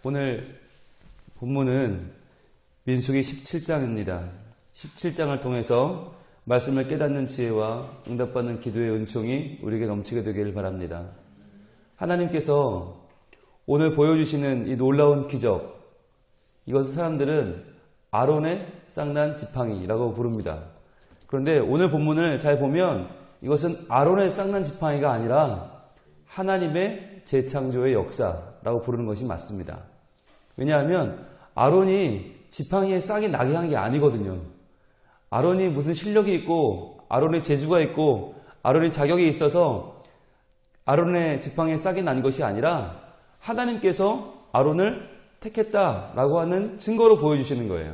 오늘 본문은 민수기 17장입니다. 17장을 통해서 말씀을 깨닫는 지혜와 응답받는 기도의 은총이 우리에게 넘치게 되기를 바랍니다. 하나님께서 오늘 보여주시는 이 놀라운 기적, 이것을 사람들은 아론의 쌍난 지팡이라고 부릅니다. 그런데 오늘 본문을 잘 보면 이것은 아론의 쌍난 지팡이가 아니라 하나님의 재창조의 역사라고 부르는 것이 맞습니다. 왜냐하면 아론이 지팡이에 싹이 나게 한 게 아니거든요. 아론이 무슨 실력이 있고 아론의 재주가 있고 아론의 자격이 있어서 아론의 지팡이에 싹이 난 것이 아니라 하나님께서 아론을 택했다라고 하는 증거로 보여주시는 거예요.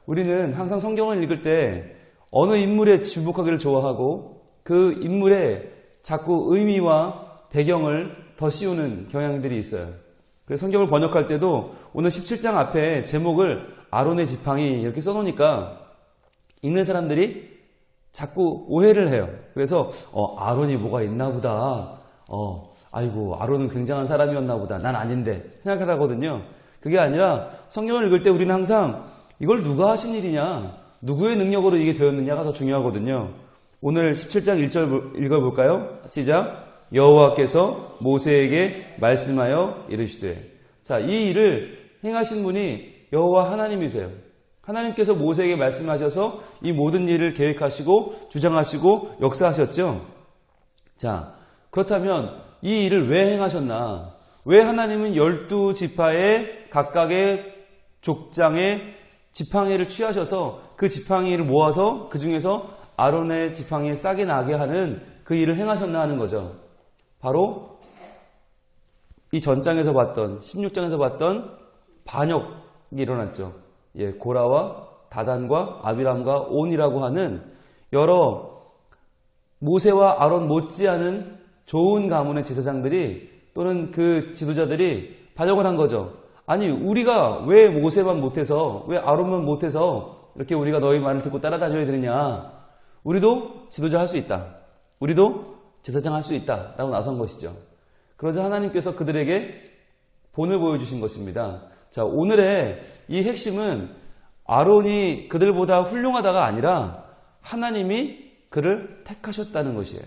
우리는 항상 성경을 읽을 때 어느 인물에 주목하기를 좋아하고 그 인물의 자꾸 의미와 배경을 더 씌우는 경향들이 있어요. 그래서 성경을 번역할 때도 오늘 17장 앞에 제목을 아론의 지팡이 이렇게 써놓으니까 읽는 사람들이 자꾸 오해를 해요. 그래서 아론이 뭐가 있나 보다. 아이고 아론은 굉장한 사람이었나 보다. 난 아닌데 생각하거든요. 그게 아니라 성경을 읽을 때 우리는 항상 이걸 누가 하신 일이냐, 누구의 능력으로 이게 되었느냐가 더 중요하거든요. 오늘 17장 1절 읽어볼까요? 시작. 여호와께서 모세에게 말씀하여 이르시되. 자, 이 일을 행하신 분이 여호와 하나님이세요. 하나님께서 모세에게 말씀하셔서 이 모든 일을 계획하시고 주장하시고 역사하셨죠. 자, 그렇다면 이 일을 왜 행하셨나? 왜 하나님은 12지파의 각각의 족장의 지팡이를 취하셔서 그 지팡이를 모아서 그 중에서 아론의 지팡이에 싹이 나게 하는 그 일을 행하셨나 하는 거죠. 바로 이 전장에서 봤던 16장에서 봤던 반역이 일어났죠. 고라와 다단과 아비람과 온이라고 하는 여러 모세와 아론 못지않은 좋은 가문의 제사장들이 또는 그 지도자들이 반역을 한 거죠. 아니 우리가 왜 모세만 못해서 왜 아론만 못해서 이렇게 우리가 너희 말을 듣고 따라다녀야 되느냐. 우리도 지도자 할 수 있다. 우리도 제사장 할 수 있다 라고 나선 것이죠. 그러자 하나님께서 그들에게 본을 보여주신 것입니다. 자, 오늘의 이 핵심은 아론이 그들보다 훌륭하다가 아니라 하나님이 그를 택하셨다는 것이에요.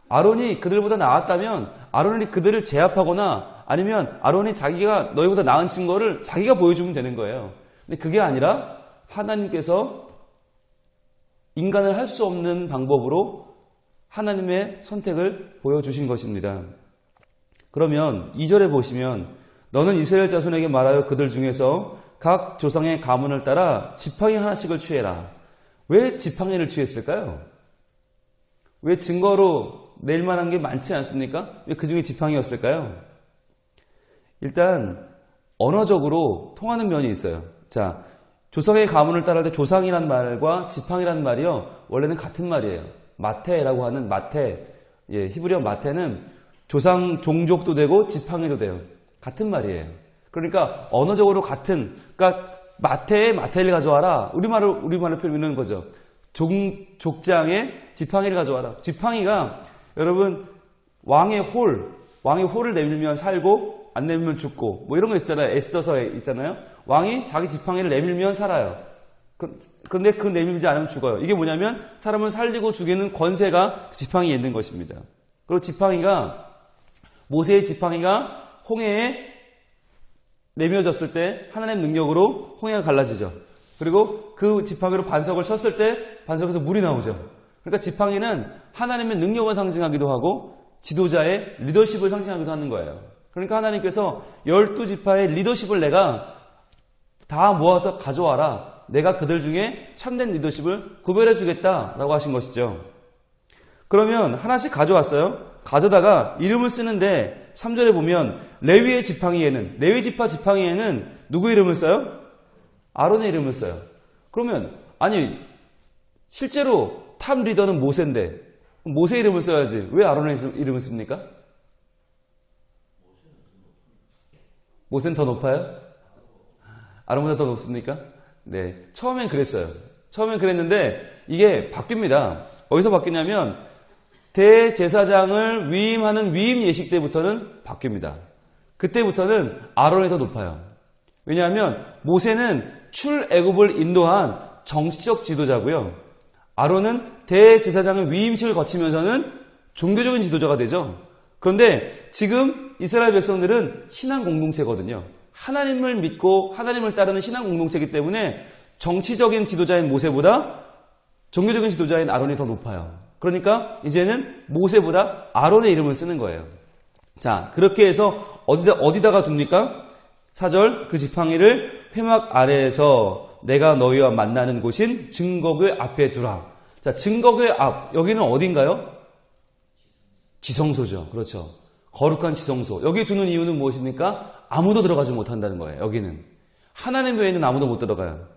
아론이 그들보다 나았다면 아론이 그들을 제압하거나 아니면 아론이 자기가 너희보다 나은 증거를 자기가 보여주면 되는 거예요. 근데 그게 아니라 하나님께서 인간을 할 수 없는 방법으로 하나님의 선택을 보여주신 것입니다. 그러면 2절에 보시면 너는 이스라엘 자손에게 말하여 그들 중에서 각 조상의 가문을 따라 지팡이 하나씩을 취해라. 왜 지팡이를 취했을까요? 왜 증거로 낼 만한 게 많지 않습니까? 왜 그 중에 지팡이였을까요? 일단 언어적으로 통하는 면이 있어요. 자, 조상의 가문을 따라할 때 조상이란 말과 지팡이란 말이요 원래는 같은 말이에요. 마테라고 하는 마테, 히브리어 마테는 조상 종족도 되고 지팡이도 돼요. 같은 말이에요. 그러니까 언어적으로 같은, 그러니까 마테에 마테를 가져와라. 우리말을 표현하는 거죠. 족장에 지팡이를 가져와라. 지팡이가 여러분 왕의 홀을 내밀면 살고 안 내밀면 죽고 뭐 이런 거 있잖아요. 에스더서에 있잖아요. 왕이 자기 지팡이를 내밀면 살아요. 그런데 그 내밀지 않으면 죽어요. 이게 뭐냐면 사람을 살리고 죽이는 권세가 지팡이에 있는 것입니다. 그리고 모세의 지팡이가 홍해에 내밀어졌을 때 하나님의 능력으로 홍해가 갈라지죠. 그리고 그 지팡이로 반석을 쳤을 때 반석에서 물이 나오죠. 그러니까 지팡이는 하나님의 능력을 상징하기도 하고 지도자의 리더십을 상징하기도 하는 거예요. 그러니까 하나님께서 12지파의 리더십을 내가 다 모아서 가져와라. 내가 그들 중에 참된 리더십을 구별해 주겠다라고 하신 것이죠. 그러면 하나씩 가져왔어요. 가져다가 이름을 쓰는데 3절에 보면 레위 지파 지팡이에는 누구 이름을 써요? 아론의 이름을 써요. 그러면 아니 실제로 탑 리더는 모세인데 모세 이름을 써야지 왜 아론의 이름을 씁니까? 모세는 더 높아요? 아론보다 더 높습니까? 네, 처음엔 그랬어요. 처음엔 그랬는데 이게 바뀝니다. 어디서 바뀌냐면 대제사장을 위임하는 위임 예식 때부터는 바뀝니다. 그때부터는 아론이 더 높아요. 왜냐하면 모세는 출애굽을 인도한 정치적 지도자고요. 아론은 대제사장의 위임식을 거치면서는 종교적인 지도자가 되죠. 그런데 지금 이스라엘 백성들은 신앙 공동체거든요. 하나님을 믿고 하나님을 따르는 신앙 공동체이기 때문에 정치적인 지도자인 모세보다 종교적인 지도자인 아론이 더 높아요. 그러니까 이제는 모세보다 아론의 이름을 쓰는 거예요. 자, 그렇게 해서 어디다가 둡니까? 4절, 그 지팡이를 회막 아래에서 내가 너희와 만나는 곳인 증거궤 앞에 두라. 자, 증거궤 앞, 여기는 어딘가요? 지성소죠. 그렇죠. 거룩한 지성소. 여기 두는 이유는 무엇입니까? 아무도 들어가지 못한다는 거예요. 여기는. 하나님 외에는 아무도 못 들어가요.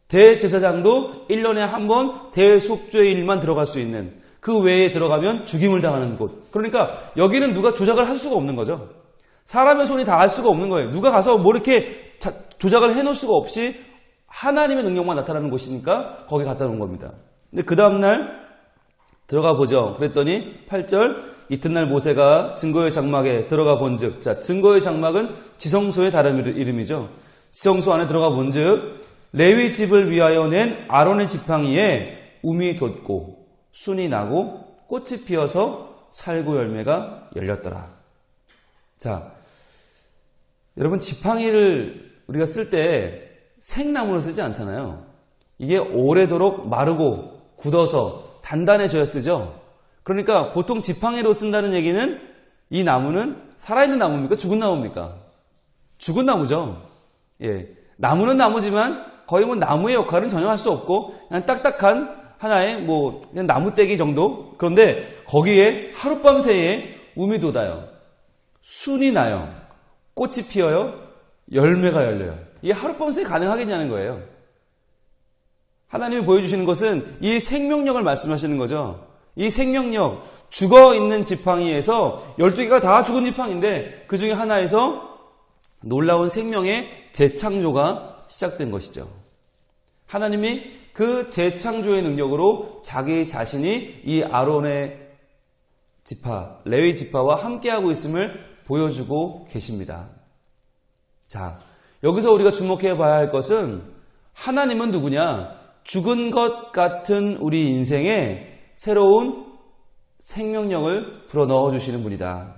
대제사장도 1년에 한 번 대속죄일만 들어갈 수 있는, 그 외에 들어가면 죽임을 당하는 곳. 그러니까 여기는 누가 조작을 할 수가 없는 거죠. 사람의 손이 닿을 수가 없는 거예요. 누가 가서 뭐 이렇게 조작을 해놓을 수가 없이 하나님의 능력만 나타나는 곳이니까 거기 갖다 놓은 겁니다. 근데 그 다음날 들어가 보죠. 그랬더니 8절, 이튿날 모세가 증거의 장막에 들어가 본즉, 자, 증거의 장막은 지성소의 다른 이름이죠. 지성소 안에 들어가 본즉 레위 집을 위하여 낸 아론의 지팡이에 움이 돋고 순이 나고 꽃이 피어서 살구 열매가 열렸더라. 자, 여러분, 지팡이를 우리가 쓸 때 생나무로 쓰지 않잖아요. 이게 오래도록 마르고 굳어서 단단해져야 쓰죠. 그러니까 보통 지팡이로 쓴다는 얘기는 이 나무는 살아있는 나무입니까? 죽은 나무입니까? 죽은 나무죠. 예, 나무는 나무지만 거의 뭐 나무의 역할은 전혀 할 수 없고 그냥 딱딱한 하나의 뭐 그냥 나무떼기 정도. 그런데 거기에 하룻밤 새에 움이 돋아요. 순이 나요. 꽃이 피어요. 열매가 열려요. 이게 하룻밤 새에 가능하겠냐는 거예요. 하나님이 보여주시는 것은 이 생명력을 말씀하시는 거죠. 이 생명력, 죽어있는 지팡이에서 12개가 다 죽은 지팡이인데 그 중에 하나에서 놀라운 생명의 재창조가 시작된 것이죠. 하나님이 그 재창조의 능력으로 자기 자신이 이 아론의 지파, 레위 지파와 함께하고 있음을 보여주고 계십니다. 자, 여기서 우리가 주목해 봐야 할 것은 하나님은 누구냐? 죽은 것 같은 우리 인생에 새로운 생명력을 불어넣어 주시는 분이다.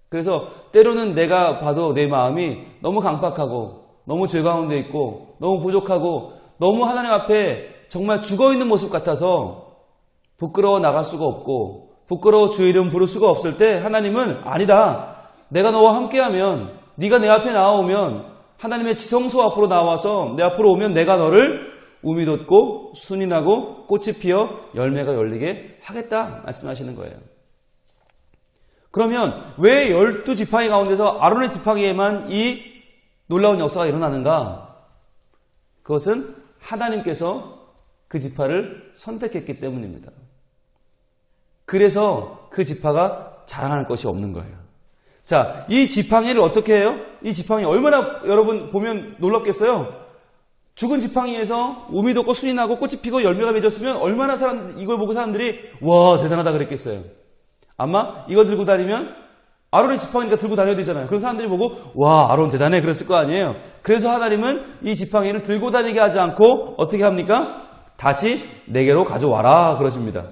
그래서 때로는 내가 봐도 내 마음이 너무 강팍하고 너무 죄 가운데 있고 너무 부족하고 너무 하나님 앞에 정말 죽어있는 모습 같아서 부끄러워 나갈 수가 없고 부끄러워 주의 이름 부를 수가 없을 때 하나님은 아니다. 내가 너와 함께하면, 네가 내 앞에 나와오면, 하나님의 지성소 앞으로 나와서 내 앞으로 오면 내가 너를 움이 돋고 순이 나고 꽃이 피어 열매가 열리게 하겠다 말씀하시는 거예요. 그러면 왜 12지팡이 가운데서 아론의 지팡이에만 이 놀라운 역사가 일어나는가? 그것은 하나님께서 그 지파를 선택했기 때문입니다. 그래서 그 지파가 자랑할 것이 없는 거예요. 자, 이 지팡이를 어떻게 해요? 이 지팡이 얼마나 여러분 보면 놀랍겠어요? 죽은 지팡이에서 움이 돋고 순이 나고 꽃이 피고 열매가 맺었으면 얼마나 이걸 보고 사람들이 와 대단하다 그랬겠어요. 아마 이거 들고 다니면 아론의 지팡이니까 들고 다녀야 되잖아요. 그래서 사람들이 보고 와 아론 대단해 그랬을 거 아니에요. 그래서 하나님은 이 지팡이를 들고 다니게 하지 않고 어떻게 합니까? 다시 내게로 가져와라 그러십니다.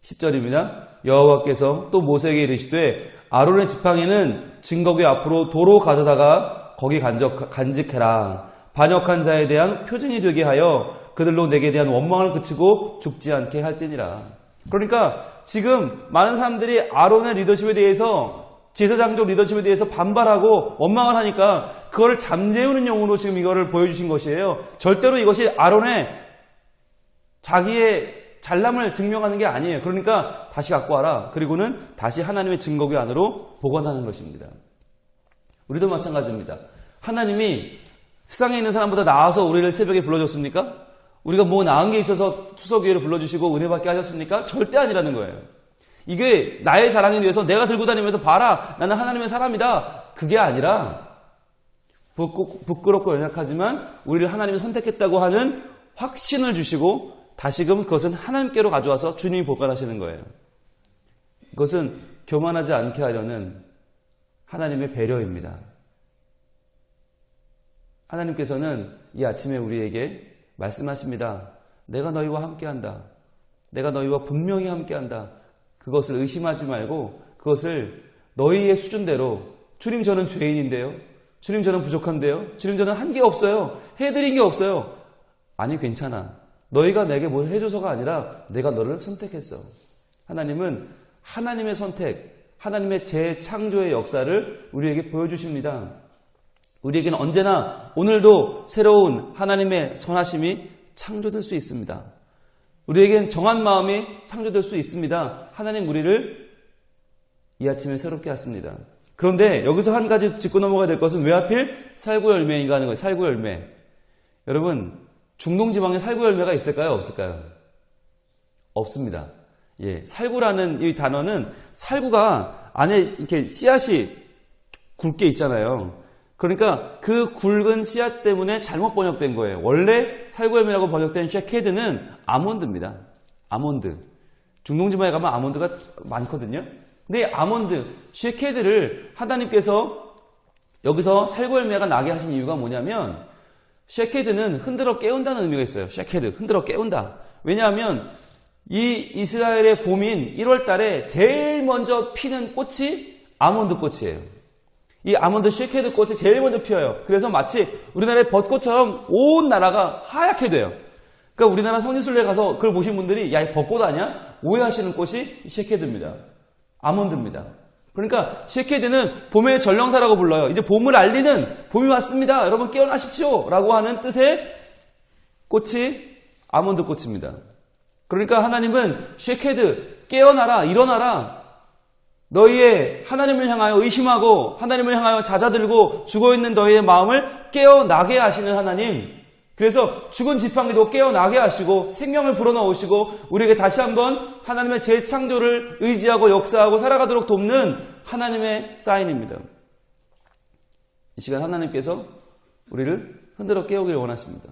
10절입니다. 여호와께서 또 모세에게 이르시되 아론의 지팡이는 증거궤 앞으로 도로 가져다가 거기 간직해라. 반역한 자에 대한 표징이 되게 하여 그들로 내게 대한 원망을 그치고 죽지 않게 할지니라. 그러니까 지금 많은 사람들이 아론의 리더십에 대해서, 제사장적 리더십에 대해서 반발하고 원망을 하니까 그거를 잠재우는 용으로 지금 이거를 보여주신 것이에요. 절대로 이것이 아론의 자기의 잘남을 증명하는 게 아니에요. 그러니까 다시 갖고 와라. 그리고는 다시 하나님의 증거궤 안으로 보관하는 것입니다. 우리도 마찬가지입니다. 하나님이 세상에 있는 사람보다 나아서 우리를 새벽에 불러줬습니까? 우리가 뭐 나은 게 있어서 추석기회를 불러주시고 은혜 받게 하셨습니까? 절대 아니라는 거예요. 이게 나의 자랑이 위해서 내가 들고 다니면서 봐라 나는 하나님의 사람이다. 그게 아니라 부끄럽고 연약하지만 우리를 하나님이 선택했다고 하는 확신을 주시고 다시금 그것은 하나님께로 가져와서 주님이 보관하시는 거예요. 그것은 교만하지 않게 하려는 하나님의 배려입니다. 하나님께서는 이 아침에 우리에게 말씀하십니다. 내가 너희와 함께한다. 내가 너희와 분명히 함께한다. 그것을 의심하지 말고 그것을 너희의 수준대로, 주님 저는 죄인인데요. 주님 저는 부족한데요. 주님 저는 한 게 없어요. 해드린 게 없어요. 아니 괜찮아. 너희가 내게 뭘 해줘서가 아니라 내가 너를 선택했어. 하나님은 하나님의 선택, 하나님의 재창조의 역사를 우리에게 보여주십니다. 우리에게는 언제나 오늘도 새로운 하나님의 선하심이 창조될 수 있습니다. 우리에겐 정한 마음이 창조될 수 있습니다. 하나님 우리를 이 아침에 새롭게 하십니다. 그런데 여기서 한 가지 짚고 넘어가야 될 것은 왜 하필 살구 열매인가 하는 거예요. 살구 열매. 여러분, 중동지방에 살구 열매가 있을까요? 없을까요? 없습니다. 예, 살구라는 이 단어는 살구가 안에 이렇게 씨앗이 굵게 있잖아요. 그러니까 그 굵은 씨앗 때문에 잘못 번역된 거예요. 원래 살구 열매라고 번역된 쉐케드는 아몬드입니다. 아몬드. 중동지방에 가면 아몬드가 많거든요. 근데 이 아몬드, 쉐케드를 하나님께서 여기서 살구 열매가 나게 하신 이유가 뭐냐면 쉐케드는 흔들어 깨운다는 의미가 있어요. 쉐케드, 흔들어 깨운다. 왜냐하면 이 이스라엘의 봄인 1월 달에 제일 먼저 피는 꽃이 아몬드 꽃이에요. 이 아몬드 쉐케드 꽃이 제일 먼저 피어요. 그래서 마치 우리나라의 벚꽃처럼 온 나라가 하얗게 돼요. 그러니까 우리나라 성지순례 가서 그걸 보신 분들이 야, 이 벚꽃 아니야? 오해하시는 꽃이 쉐케드입니다. 아몬드입니다. 그러니까 쉐케드는 봄의 전령사라고 불러요. 이제 봄을 알리는 봄이 왔습니다. 여러분 깨어나십시오. 라고 하는 뜻의 꽃이 아몬드 꽃입니다. 그러니까 하나님은 쉐케드, 깨어나라, 일어나라. 너희의 하나님을 향하여 의심하고 하나님을 향하여 잦아들고 죽어있는 너희의 마음을 깨어나게 하시는 하나님. 그래서 죽은 지팡이도 깨어나게 하시고 생명을 불어넣으시고 우리에게 다시 한번 하나님의 재창조를 의지하고 역사하고 살아가도록 돕는 하나님의 사인입니다. 이 시간 하나님께서 우리를 흔들어 깨우길 원하십니다.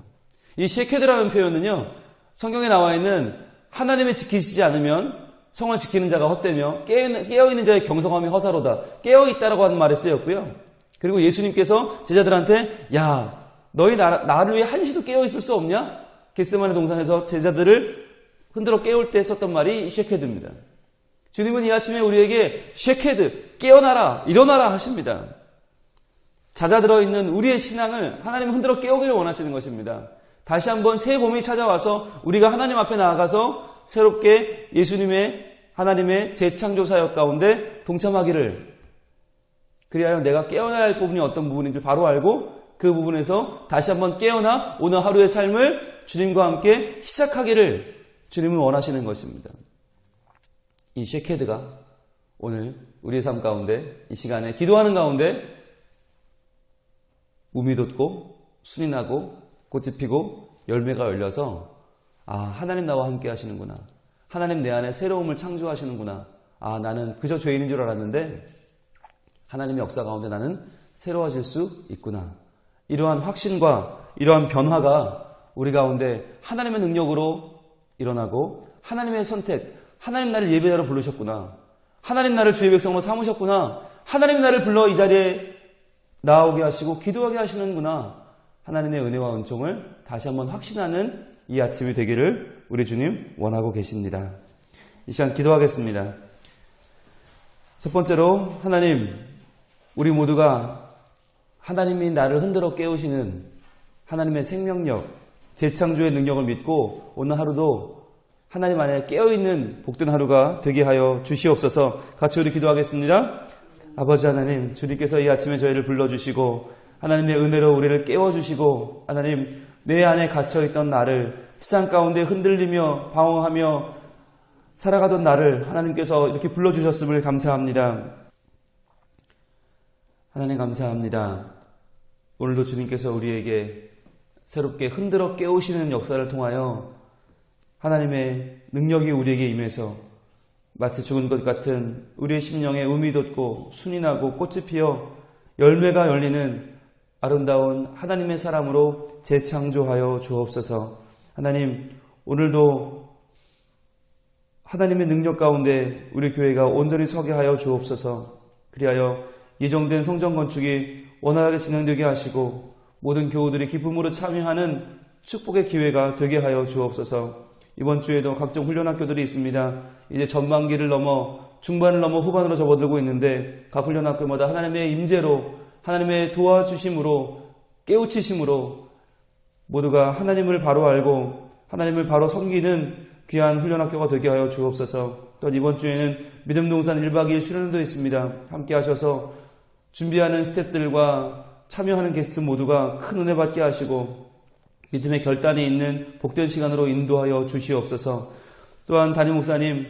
이 쉐케드라는 표현은요, 성경에 나와 있는 하나님이 지키시지 않으면 성을 지키는 자가 헛되며 깨어있는 자의 경성함이 허사로다. 깨어있다라고 하는 말에 쓰였고요. 그리고 예수님께서 제자들한테 야, 너희 나를 위해 한시도 깨어있을 수 없냐? 겟세마네 동산에서 제자들을 흔들어 깨울 때 썼던 말이 쉐케드입니다. 주님은 이 아침에 우리에게 쉐케드, 깨어나라, 일어나라 하십니다. 잦아들어 있는 우리의 신앙을 하나님은 흔들어 깨우기를 원하시는 것입니다. 다시 한번 새 봄이 찾아와서 우리가 하나님 앞에 나아가서 새롭게 예수님의 하나님의 재창조 사역 가운데 동참하기를, 그리하여 내가 깨어나야 할 부분이 어떤 부분인지 바로 알고 그 부분에서 다시 한번 깨어나 오늘 하루의 삶을 주님과 함께 시작하기를 주님은 원하시는 것입니다. 이 쉐케드가 오늘 우리의 삶 가운데 이 시간에 기도하는 가운데 우미 돋고 순이 나고 꽃이 피고 열매가 열려서 하나님 나와 함께 하시는구나. 하나님 내 안에 새로움을 창조하시는구나. 나는 그저 죄인인 줄 알았는데 하나님의 역사 가운데 나는 새로워질 수 있구나. 이러한 확신과 이러한 변화가 우리 가운데 하나님의 능력으로 일어나고 하나님의 선택, 하나님 나를 예배자로 부르셨구나. 하나님 나를 주의 백성으로 삼으셨구나. 하나님 나를 불러 이 자리에 나오게 하시고 기도하게 하시는구나. 하나님의 은혜와 은총을 다시 한번 확신하는 이 아침이 되기를 우리 주님 원하고 계십니다. 이 시간 기도하겠습니다. 첫 번째로 하나님, 우리 모두가 하나님이 나를 흔들어 깨우시는 하나님의 생명력, 재창조의 능력을 믿고 오늘 하루도 하나님 안에 깨어있는 복된 하루가 되게 하여 주시옵소서. 같이 우리 기도하겠습니다. 아버지 하나님, 주님께서 이 아침에 저희를 불러주시고 하나님의 은혜로 우리를 깨워주시고 하나님, 내 안에 갇혀있던 나를 세상 가운데 흔들리며 방황하며 살아가던 나를 하나님께서 이렇게 불러주셨음을 감사합니다. 하나님 감사합니다. 오늘도 주님께서 우리에게 새롭게 흔들어 깨우시는 역사를 통하여 하나님의 능력이 우리에게 임해서 마치 죽은 것 같은 우리의 심령에 음이 돋고 순이 나고 꽃이 피어 열매가 열리는 아름다운 하나님의 사람으로 재창조하여 주옵소서. 하나님, 오늘도 하나님의 능력 가운데 우리 교회가 온전히 서게 하여 주옵소서. 그리하여 예정된 성전 건축이 원활하게 진행되게 하시고 모든 교우들이 기쁨으로 참여하는 축복의 기회가 되게 하여 주옵소서. 이번 주에도 각종 훈련학교들이 있습니다. 이제 전반기를 넘어 중반을 넘어 후반으로 접어들고 있는데 각 훈련학교마다 하나님의 임재로, 하나님의 도와주심으로, 깨우치심으로 모두가 하나님을 바로 알고 하나님을 바로 섬기는 귀한 훈련학교가 되게 하여 주옵소서. 또 이번 주에는 믿음동산 1박 2일 수련회도 있습니다. 함께 하셔서 준비하는 스태프들과 참여하는 게스트 모두가 큰 은혜 받게 하시고 믿음의 결단이 있는 복된 시간으로 인도하여 주시옵소서. 또한 담임 목사님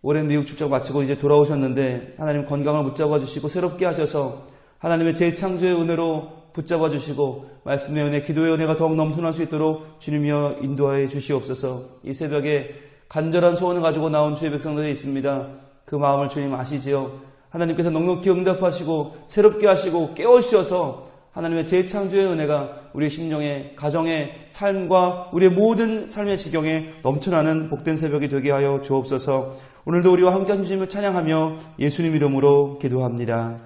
오랜 미국 출장 마치고 이제 돌아오셨는데 하나님 건강을 붙잡아 주시고 새롭게 하셔서 하나님의 재창조의 은혜로 붙잡아 주시고 말씀의 은혜, 기도의 은혜가 더욱 넘쳐날 수 있도록 주님이여 인도하여 주시옵소서. 이 새벽에 간절한 소원을 가지고 나온 주의 백성들이 있습니다. 그 마음을 주님 아시지요. 하나님께서 넉넉히 응답하시고 새롭게 하시고 깨우셔서 하나님의 재창조의 은혜가 우리의 심령의 가정의 삶과 우리의 모든 삶의 지경에 넘쳐나는 복된 새벽이 되게 하여 주옵소서. 오늘도 우리와 함께 하신 주님을 찬양하며 예수님 이름으로 기도합니다.